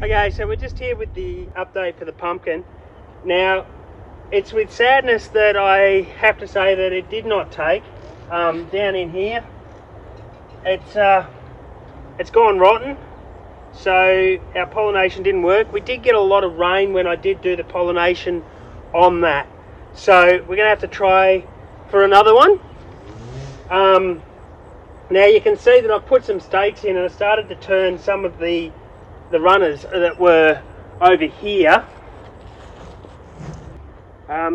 Okay, so we're just here with the update for the pumpkin. Now, it's with sadness that I have to say that it did not take. Down in here, it's gone rotten, so our pollination didn't work. We did get a lot of rain when I did do the pollination on that, so we're going to have to try for another one. Now you can see that I've put some stakes in and I started to turn some of the runners that were over here.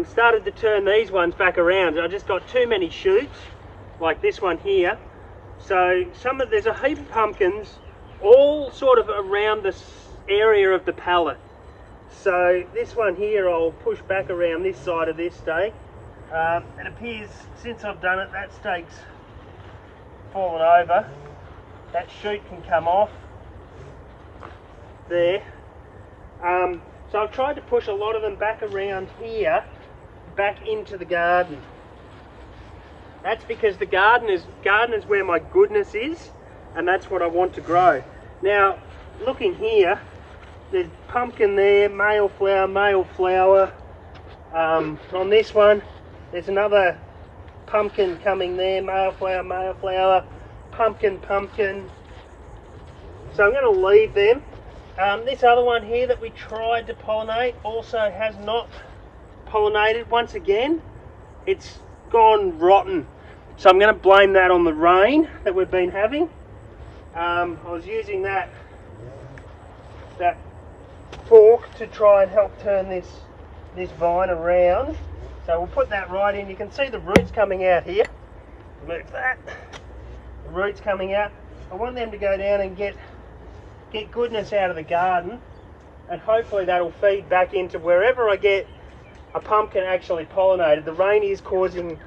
Started to turn these ones back around. I just got too many shoots, like this one here. So there's a heap of pumpkins all sort of around this area of the pallet. So this one here I'll push back around this side of this stake. It appears since I've done it that stake's fallen over. That shoot can come off there. So I've tried to push a lot of them back around here, back into the garden. That's because the garden is where my goodness is, and that's what I want to grow. Now, looking here, there's pumpkin there, male flower. On this one, there's another pumpkin coming there, male flower, pumpkin. So I'm going to leave them. This other one here that we tried to pollinate also has not pollinated. Once again, it's gone rotten. So I'm going to blame that on the rain that we've been having. I was using that fork to try and help turn this vine around. So we'll put that right in. You can see the roots coming out here. Move that. The roots coming out. I want them to go down and get goodness out of the garden, and hopefully that'll feed back into wherever I get a pumpkin actually pollinated. The rain is causing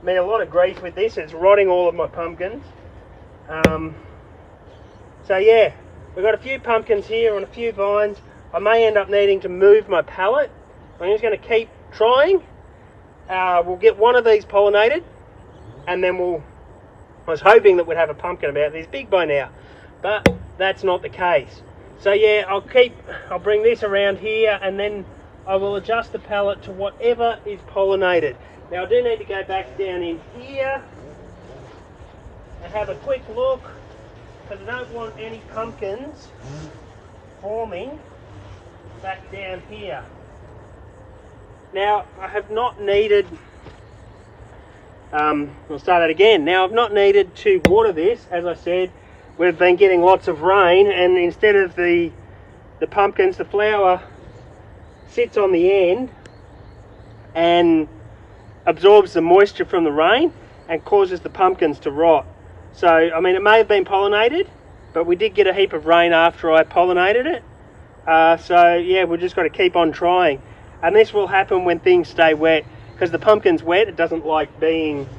me a lot of grief with this. It's rotting all of my pumpkins. So yeah, we've got a few pumpkins here on a few vines. I may end up needing to move my pallet. I'm just going to keep trying. We'll get one of these pollinated, and then I was hoping that we'd have a pumpkin about this big by now, but that's not the case. So yeah, I'll bring this around here, and then I will adjust the pallet to whatever is pollinated. Now I do need to go back down in here and have a quick look, because I don't want any pumpkins forming back down here. Now I have not needed, I'll start that again. Now I've not needed to water this. As I said, we've been getting lots of rain, and instead of the pumpkins, the flower sits on the end and absorbs the moisture from the rain and causes the pumpkins to rot. So, I mean, it may have been pollinated, but we did get a heap of rain after I pollinated it. So, yeah, we've just got to keep on trying. And this will happen when things stay wet, because the pumpkin's wet. It doesn't like being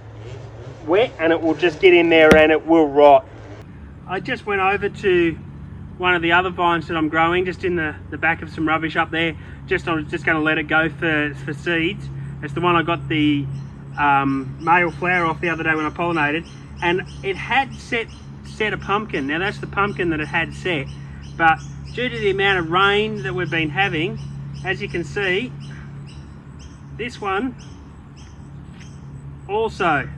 wet, and it will just get in there and it will rot. I just went over to one of the other vines that I'm growing, just in the back of some rubbish up there. I was just going to let it go for seeds. It's the one I got the male flower off the other day when I pollinated, and it had set a pumpkin. Now that's the pumpkin that it had set, but due to the amount of rain that we've been having, as you can see, this one also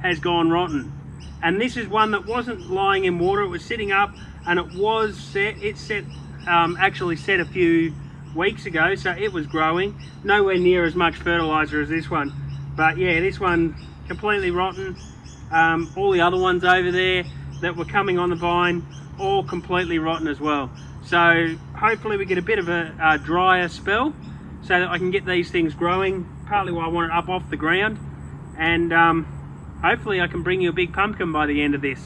has gone rotten. And this is one that wasn't lying in water, it was sitting up, and it was set. Actually set a few weeks ago, so it was growing. Nowhere near as much fertilizer as this one. But yeah, this one completely rotten. All the other ones over there that were coming on the vine, all completely rotten as well. So hopefully we get a bit of a drier spell so that I can get these things growing, partly why I want it up off the ground, and hopefully I can bring you a big pumpkin by the end of this.